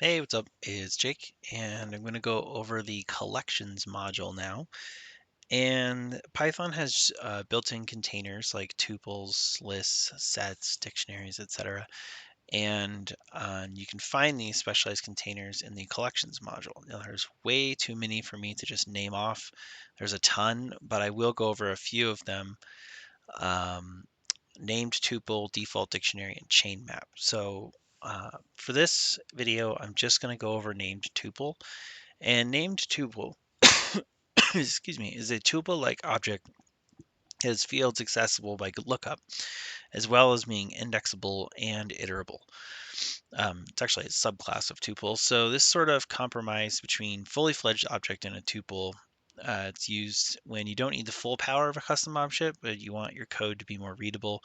Hey, what's up? It's Jake, and I'm going to go over the collections module now. And Python has built-in containers like tuples, lists, sets, dictionaries, etc. And you can find these specialized containers in the collections module. Now, there's way too many for me to just name off. There's a ton, but I will go over a few of them. Um, Named tuple, default dictionary, and chain map. So for this video, I'm just going to go over named tuple. And named tuple, excuse me, is a tuple-like object that has fields accessible by lookup, as well as being indexable and iterable. It's actually a subclass of tuples. So this sort of compromise between fully fledged object and a tuple. It's used when you don't need the full power of a custom object, but you want your code to be more readable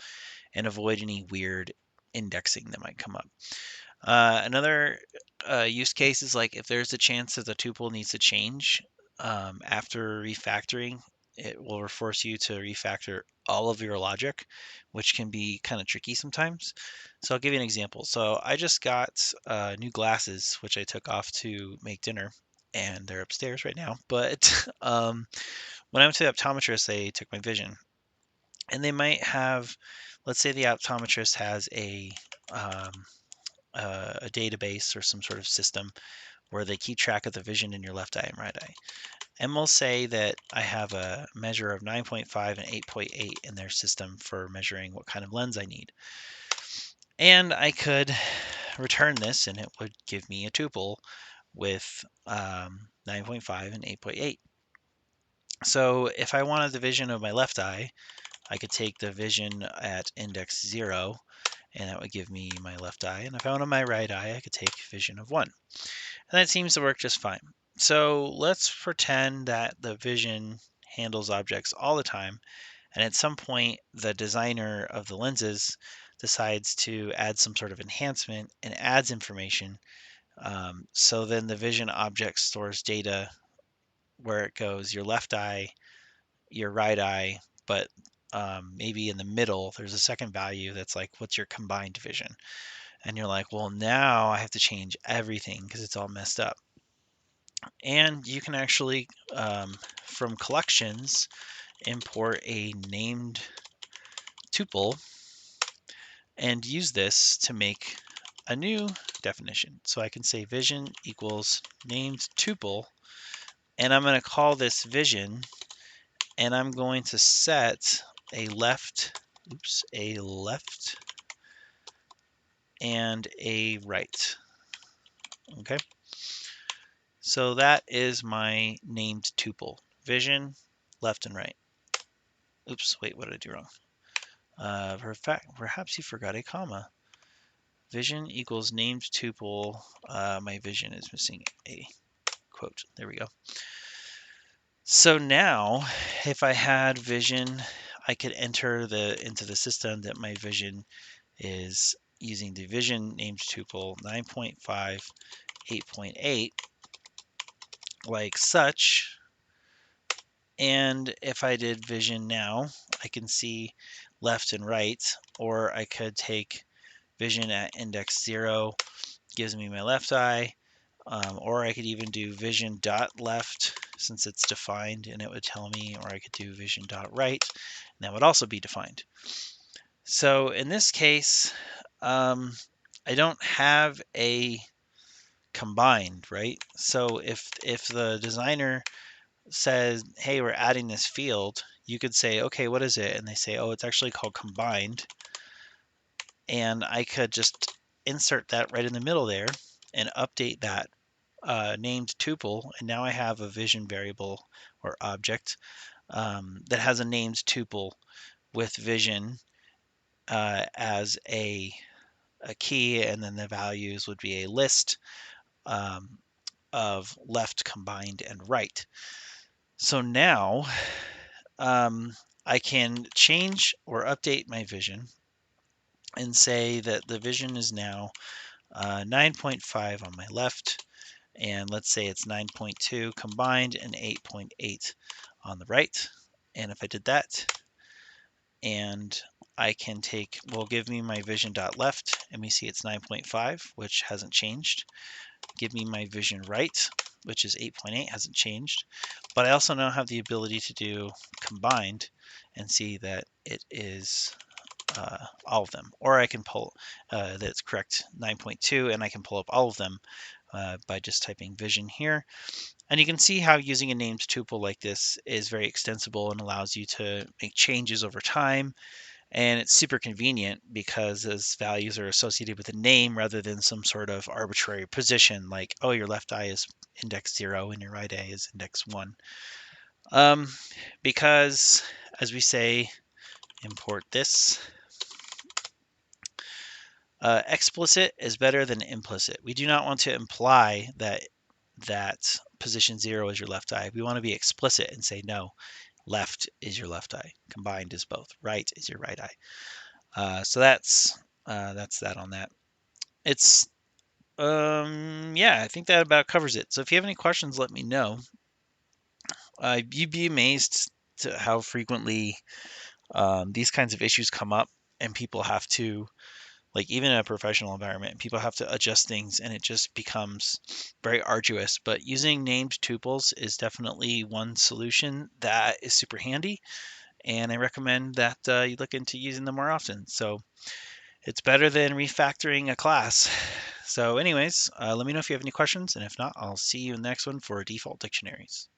and avoid any weird indexing that might come up. Another use case is like if there's a chance that the tuple needs to change after refactoring, it will force you to refactor all of your logic, which can be kind of tricky sometimes. So I'll give you an example. So I just got new glasses, which I took off to make dinner, and they're upstairs right now. But when I went to the optometrist, they took my vision, and they might have, let's say the optometrist has um, a database or some sort of system where they keep track of the vision in your left eye and right eye. And we'll say that I have a measure of 9.5 and 8.8 in their system for measuring what kind of lens I need. And I could return this and it would give me a tuple with 9.5 and 8.8. So if I wanted the vision of my left eye, I could take the vision at index 0 and that would give me my left eye. And if I wanted my right eye, I could take vision of 1. And that seems to work just fine. So let's pretend that the vision handles objects all the time, and at some point the designer of the lenses decides to add some sort of enhancement and adds information. So then the vision object stores data where it goes your left eye, your right eye, but maybe in the middle there's a second value that's like what's your combined vision. And you're like, well, now I have to change everything because it's all messed up. And you can actually, from collections, import a named tuple and use this to make a new definition. So I can say vision equals named tuple, and I'm going to call this vision, and I'm going to set a left, a left and a right. Okay. So that is my named tuple, vision, left and right. Oops, wait, what did I do wrong? Perhaps you forgot a comma. Vision equals named tuple. My vision is missing a quote. There we go. So now, if I had vision, I could enter into the system that my vision is using the vision named tuple 9.5, 8.8, like such. And if I did vision now, I can see left and right, or I could take vision at index 0, gives me my left eye, or I could even do vision dot left since it's defined and it would tell me, or I could do vision dot right and that would also be defined. So in this case, I don't have a combined, right? So if the designer says, hey, we're adding this field, you could say, okay, what is it? And they say, oh, it's actually called combined. And I could just insert that right in the middle there and update that named tuple. And now I have a vision variable or object that has a named tuple with vision as a key. And then the values would be a list um, of left, combined, and right. So now I can change or update my vision and say that the vision is now 9.5 on my left, and let's say it's 9.2 combined and 8.8 on the right. And if I did that, and I can take, well, give me my vision.left, and we see it's 9.5, which hasn't changed. Give me my vision right, which is 8.8, hasn't changed. But I also now have the ability to do combined and see that it is all of them. Or I can pull that's correct 9.2, and I can pull up all of them by just typing vision here. And you can see how using a named tuple like this is very extensible and allows you to make changes over time. And it's super convenient because those values are associated with a name rather than some sort of arbitrary position like, oh, your left eye is index 0 and your right eye is index 1. Um, because, as we say, import this. Explicit is better than implicit. We do not want to imply that position 0 is your left eye. We want to be explicit and say, no, left is your left eye. Combined is both. Right is your right eye. So that's that on that. It's yeah, I think that about covers it. So if you have any questions, let me know. You'd be amazed to how frequently these kinds of issues come up, and people have to, like, even in a professional environment, people have to adjust things, and it just becomes very arduous. But using named tuples is definitely one solution that is super handy, and I recommend that you look into using them more often. So it's better than refactoring a class. So anyways, let me know if you have any questions, and if not, I'll see you in the next one for default dictionaries.